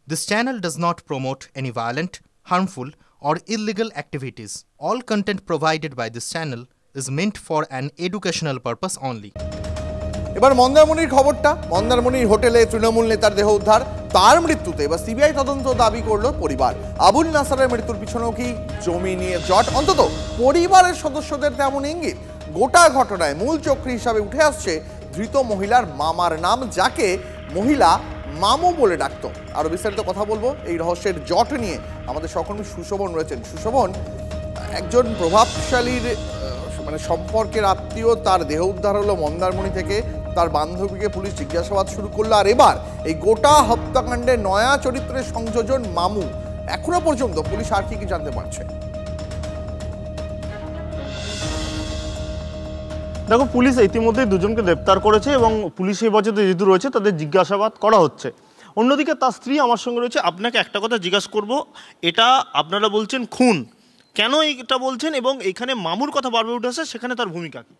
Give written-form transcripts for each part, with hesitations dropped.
This channel does not promote any violent, harmful, or illegal activities. All content provided by this channel is meant for an educational purpose only. এবার মন্দারমণির খবরটা, মন্দারমণির হোটেলে তৃণমূল নেতার দেহ উদ্ধার, তার মৃত্যুতে এবার সিবিআই তদন্ত দাবি করলো পরিবার। আবুল নাসারের মৃত্যুর পিছনেও কি জমি নিয়ে জট? অন্তত পরিবারের সদস্যদের তেমন ইঙ্গিত। গোটা ঘটনায় মূল চক্রী হিসাবে উঠে আসছে ধৃত মহিলার মামার নাম, যাকে মহিলা মামু বলে ডাকত। আরো বিস্তারিত কথা বলবো এই রহস্যের জট নিয়ে। আমাদের সহকর্মী সুশোভন রয়েছেন। সুশোভন, একজন প্রভাবশালীর সম্পর্কের আত্মীয়, তার দেহ উদ্ধার হলো মন্দারমণি থেকে, তার বান্ধবীকে পুলিশ জিজ্ঞাসাবাদ শুরু করলো, আর এবার এই গোটা হত্যাকাণ্ডে নয়া চরিত্রের সংযোজন মামু। এখনো পর্যন্ত পুলিশ আর কি জানতে পারছে? দেখো, পুলিশ ইতিমধ্যে দুজনকে গ্রেপ্তার করেছে এবং পুলিশ হেফাজতে যেহেতু রয়েছে তাদের জিজ্ঞাসাবাদ করা হচ্ছে। অন্যদিকে তার স্ত্রী আমার সঙ্গে রয়েছে। আপনাকে একটা কথা জিজ্ঞাসা করব, এটা আপনারা বলছেন খুন, কেন এটা বলছেন এবং এখানে মামুর কথা বারবার উঠে আসে, সেখানে তার ভূমিকা কি?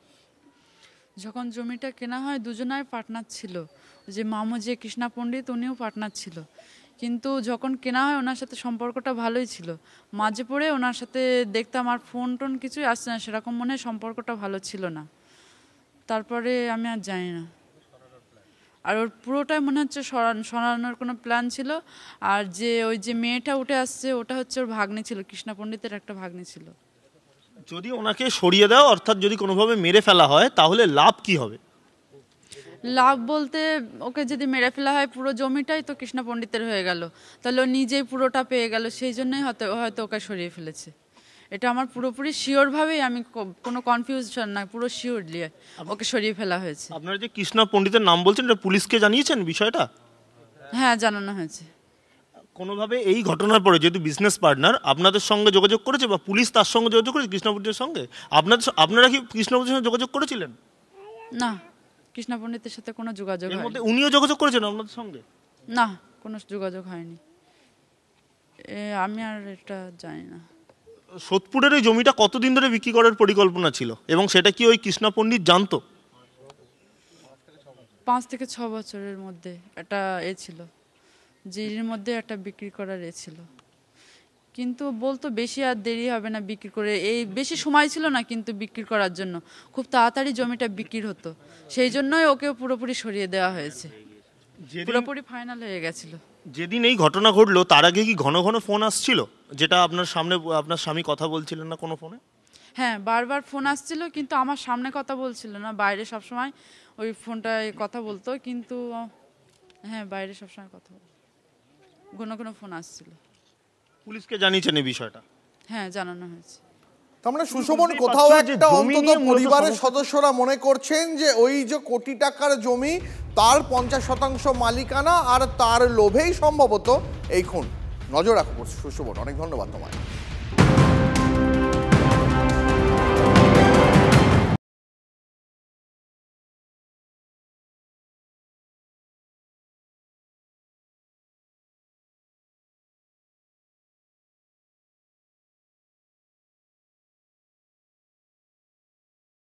যখন জমিটা কেনা হয় দুজনাই পার্টনার ছিল, যে মামু যে কৃষ্ণা পণ্ডিত উনিও পার্টনার ছিল, কিন্তু যখন কেনা হয় ওনার সাথে সম্পর্কটা ভালোই ছিল। মাঝে পড়ে ওনার সাথে দেখতাম আর ফোন টোন কিছুই আসছে না, সেরকম মনে হয় সম্পর্কটা ভালো ছিল না। তারপরে আমি আর জানি না, আর ওর পুরোটাই মনে হচ্ছে সরানোর কোনো প্ল্যান ছিল। আর যে ওই যে মেয়েটা উঠে আসছে ওটা হচ্ছে ওর ভাগ্নি ছিল, কৃষ্ণা পণ্ডিতের একটা ভাগ্নি ছিল। যদি ওনাকে সরিয়ে দেওয়া, অর্থাৎ যদি কোনোভাবে মেরে ফেলা হয়, তাহলে লাভ কি হবে? লাভ বলতে ওকে যদি মেরে ফেলা হয় পুরো জমিটাই তো কৃষ্ণা পণ্ডিতের হয়ে গেল, তাহলে ও নিজেই পুরোটা পেয়ে গেল। সেই জন্যই হয়তো ওকে সরিয়ে ফেলেছে। এটা আমার পুরোপুরি শিওরভাবেই, আমি কোনো কনফিউশন না, পুরো শিওরলি ওকে সরিয়ে ফেলা হয়েছে। আপনারা যে কৃষ্ণা পণ্ডিতের নাম বলছেন, এটা পুলিশকে জানিয়েছেন বিষয়টা? হ্যাঁ, জানানো হয়েছে। কোনোভাবে এই ঘটনার পরে যেহেতু বিজনেস পার্টনার আপনাদের সঙ্গে যোগাযোগ করেছে বা পুলিশ তার সঙ্গে যোগাযোগ করেছে কৃষ্ণা পণ্ডিতের সঙ্গে? আপনারা কি কৃষ্ণা পণ্ডিতের সঙ্গে যোগাযোগ করেছিলেন? না, কৃষ্ণা পণ্ডিতের সাথে কোনো যোগাযোগ হয়নি। এর মধ্যে উনিও যোগাযোগ করেছেন আপনাদের সঙ্গে? না, কোনো যোগাযোগ হয়নি। আমি আর এটা জানি না। সোদপুরের এই জমিটা কতদিন ধরে বিক্রি করার পরিকল্পনা ছিল এবং সেটা কি ওই কৃষ্ণা পণ্ডিত জানতো? 5 থেকে 6 বছরের মধ্যে একটা ছিল, যে এর মধ্যে একটা বিক্রি করার ছিল, কিন্তু বলতো বেশি আর দেরি হবে না বিক্রি করে, এই বেশি সময় ছিল না কিন্তু বিক্রি করার জন্য, খুব তাড়াতাড়ি জমিটা বিক্রি হতো। সেই জন্যই ওকে পুরোপুরি সরিয়ে দেওয়া হয়েছে, পুরোপুরি ফাইনাল হয়ে গেছিল। যেদিন এই ঘটনা ঘটলো তার আগে কি ঘন ঘন ফোন আসছিল, যেটা আপনার সামনে আপনার স্বামী কথা বলছিলেন না কোনো ফোনে? হ্যাঁ, বারবার ফোন আসছিল, কিন্তু আমার সামনে কথা বলছিল না, বাইরে সবসময় ওই ফোনটায় কথা বলতো, কিন্তু হ্যাঁ বাইরে সবসময় কথা বলতো, ঘন ঘন ফোন আসছিল। পুলিশকে জানিয়েছেন এই বিষয়টা? হ্যাঁ, জানানো হয়েছে। তার মানে সুশোভন, কোথাও একটা অন্তত পরিবারের সদস্যরা মনে করছেন যে ওই যে কোটি টাকার জমি তার 50% মালিকানা, আর তার লোভেই সম্ভবত এই খুন। নজর রাখো সুশোভন, অনেক ধন্যবাদ তোমায়।